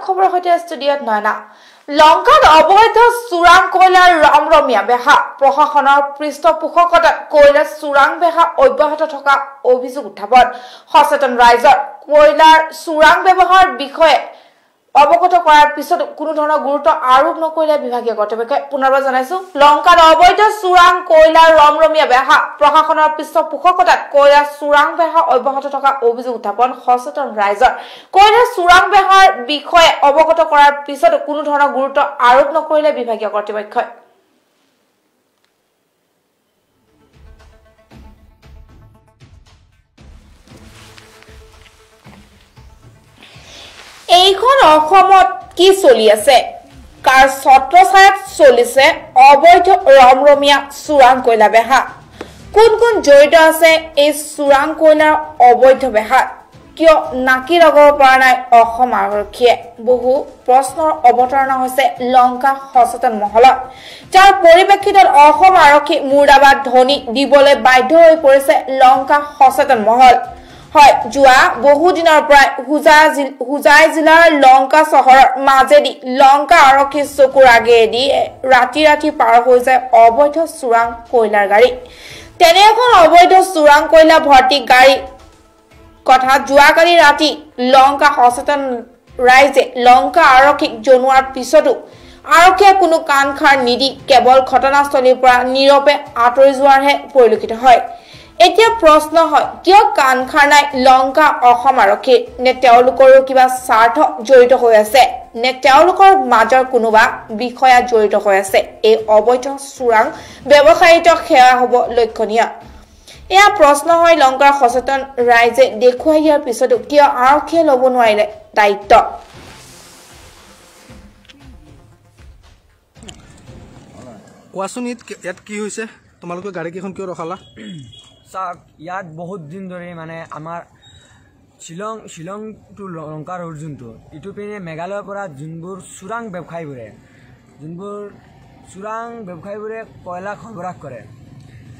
খবৰৰ সৈতে ষ্টুডিঅ'ত নয়না লংকাত অবৈধ চোৰাং কয়লাৰ ৰমৰমীয়া বেহা প্ৰশাসনৰ পৃষ্ঠপোষকতাত কয়লা চোৰাং বেহা অব্যাহত থকা অভিযোগ উত্থাপন সচেতন ৰাইজৰ কয়লাৰ চোৰাং ব্যৱহাৰ বিষয়ে অৱগত কৰাৰ পিছত কোনো ধৰণৰ গুৰুত্ব আৰোপ নকৰিলে বিভাগীয় কৰ্তৃপক্ষই পুনৰবাৰ জনাইছো লংকাত অবৈধ চোৰাং কয়লাৰ ৰমৰমীয়া বেহা প্ৰশাসনৰ পৃষ্ঠপোষকতাত কয়লা চোৰাং বেহা অব্যাহত থকা অভিযোগ উত্থাপন সচেতন ৰাইজৰ কয়লা চোৰাং বেহাৰ বিষয়ে অৱগত কৰাৰ পিছত কোনো ধৰণৰ গুৰুত্ব আৰোপ নকৰিলে বিভাগীয় কৰ্তৃপক্ষই এইখন অসমত কি চলি আছে কাৰ ছত্ৰছায়াত চলিছে অবৈধ ৰমৰমীয়া চোৰাং কয়লা বেহা কোন কোন জড়িত আছে এই চোৰাং কয়লাৰ অবৈধ বেহা কিয় নাকি লগাব পৰা নাই অসম আৰক্ষীয়ে বহু প্ৰশ্নৰ অৱতাৰণা হৈছে লংকা সচেতন মহলত যাৰ পৰিপ্ৰেক্ষিতত অসম আৰক্ষী মুৰ্দাবাদ ধ্বনি দিবলৈ বাধ্য হৈ পৰিছে লংকা সচেতন মহল হয় জুৱা বহু দিনৰ পৰা হুজাই জিলাৰ লংকা চহৰৰ মাজেদি লংকা আৰক্ষী চকুৰ আগেদি ৰাতি পাৰ হৈ যায় অবৈধ চোৰাং কয়লাৰ গাড়ী তেনে এখন অবৈধ চোৰাং কয়লা ভৰ্তি গাড়ী কথা যোৱাকালি ৰাতি লংকা সচেতন ৰাইজে লংকা আৰক্ষীক জনোৱাৰ পিছতো আৰক্ষীয়ে কোনো কাণ খাৰ নিদি কেৱল ঘটনাস্থলীৰ পৰা নীৰৱে আঁতৰি যোৱাৰহে পৰিলক্ষিত হয় এতিয়া প্ৰশ্ন হয় কিয় কাণ খাৰ নাই লংকা অসম আৰক্ষী নে তেওঁলোকৰো কিবা স্বাৰ্থ জড়িত হৈ আছে নে তেওঁলোকৰ মাজৰ কোনোবা বিষয়া জড়িত হৈ আছে এই অবৈধ চোৰাং ব্যৱসায়িত সেৱা হ'ব লক্ষণীয় এয়া প্ৰশ্ন হয় লংকাৰ সচেতন ৰাইজে দেখুৱাই দিয়াৰ পিছতো কিয় আৰক্ষীয়ে ল'ব নোৱাৰিলে দায়িত্ব কোৱাচোন ইয়াত কি হৈছে তোমালোকে গাড়ী কেইখন কিয় ৰখালা চাওক ইয়াত বহুত দিন ধৰি মানে আমাৰ শিলং টু লংকা ৰোড যোনটো ইটো পিনে মেঘালয়ৰ পৰা যোনবোৰ চোৰাং ব্যৱসায়ীবোৰে কয়লা সৰবৰাহ কৰে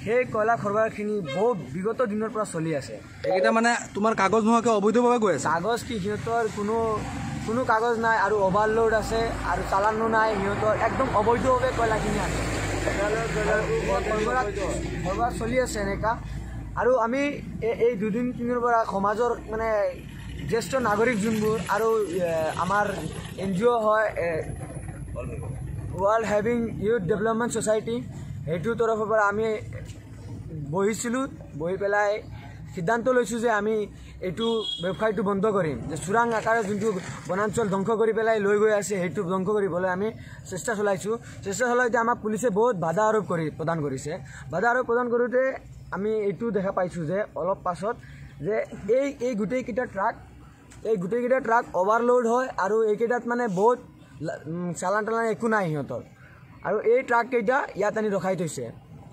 সেই কয়লা সৰবৰাহখিনি বহুত বিগত দিনৰ পৰা চলি আছে এইকেইটা মানে তোমাৰ কাগজ নোহোৱাকৈ অবৈধভাৱে গৈ আছে কাগজ কি সিহঁতৰ কোনো কাগজ নাই আৰু অভাৰলোড আছে আৰু চালানো নাই সিহঁতৰ একদম অবৈধভাৱে কয়লাখিনি আছে সৰবৰাহ চলি আছে এনেকুৱা আৰু আমি এই দুদিন তিনিৰ পৰা সমাজৰ মানে জ্যেষ্ঠ নাগৰিক যোনবোৰ আৰু আমাৰ NGO হয় world having youth development society সেইটোৰ তৰফৰ পৰা আমি বহি পেলাই সিদ্ধান্ত লৈছোঁ যে আমি এইটো ব্যৱসায়টো বন্ধ কৰিম যে চোৰাং আকাৰে যোনটো বনাঞ্চল ধ্বংস কৰি পেলাই লৈ গৈ আছে সেইটো ধ্বংস কৰিবলৈ আমি চেষ্টা চলাইতে আমাক পুলিচে বহুত বাধা আৰোপ প্ৰদান কৰিছে বাধা আৰোপ প্ৰদান কৰোঁতে আমি এইটো দেখা পাইছোঁ যে অলপ পাছত যে এই গোটেইকেইটা ট্ৰাক অভাৰলোড হয় আৰু এইকেইটাত মানে বহুত চালান একো নাই সিহঁতৰ আৰু এই ট্ৰাককেইটা ইয়াত আনি ৰখাই থৈছে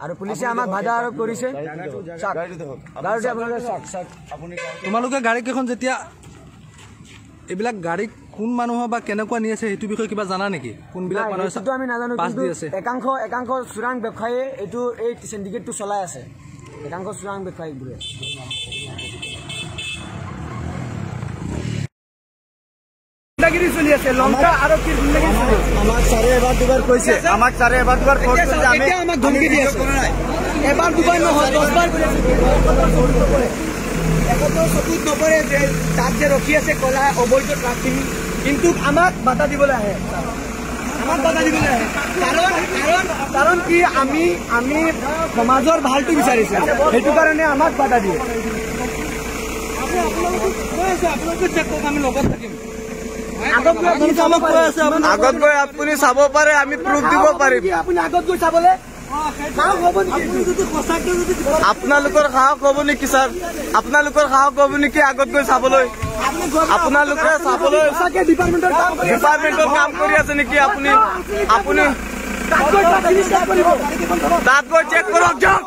আৰু পুলিচে আমাক বাধা আৰোপ কৰিছে তোমালোকে গাড়ী কেইখন যেতিয়া এইবিলাক গাড়ী কোন মানুহৰ বা কেনেকুৱা নি আছে সেইটো বিষয়ে কিবা জানা নেকি কোনবিলাক মানুহ আছে আমি নাজানো কিন্তু একাংশ চোৰাং ব্যৱসায়ীয়ে এই চিণ্ডিকেটটো চলাই আছে একাংশ চোৰাং ব্যৱসায়ীবোৰে চলি আছে লংকা আৰক্ষীৰ গুণ্ডাগিৰি চলি আছে আমাক চাৰে এবাৰ দুবাৰ কৈছে আমাক ধমকি দি আছে এবাৰ দুবাৰ নহয় 10 বাৰ কৈছে একতো চকুত নপৰে যে তাত যে ৰখি আছে কলা অবৈধ ট্ৰাকখিনি কিন্তু আমাক বাধা দিবলৈ আহে কাৰণ কি আমি সমাজৰ ভালটো বিচাৰিছো সেইটো কাৰণে আমাক বাধা দিয়ে আপোনালোকে চেক কৰক আমি লগত থাকিম আগত গৈ আপুনি চাব পাৰে আমি প্ৰুফ দিব পাৰিম আপুনি আগত গৈ চাবলৈ আপোনালোকৰ সাহস হ'ব নেকি ছাৰ আপোনালোকৰ সাহস হ'ব নেকি আগত গৈ চাবলৈ আপোনালোকে চাবলৈ ডিপাৰ্টমেণ্টৰ কাম কৰি আছে নেকি আপুনি তাত গৈ চেক কৰক যাওক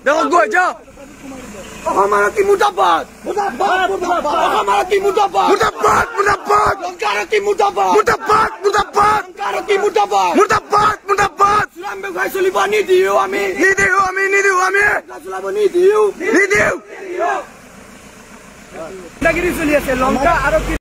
দেখক গৈ যাওক অসম আৰক্ষী মুৰ্দাবাদ অসম আৰক্ষী মুৰ্দাবাদ লংকা আৰক্ষী মুৰ্দাবাদ চোৰাং ব্যৱসায় চলিব নিদিও আমি চলাব নিদিও গুণ্ডাগিৰি চলি আছে লংকা আৰু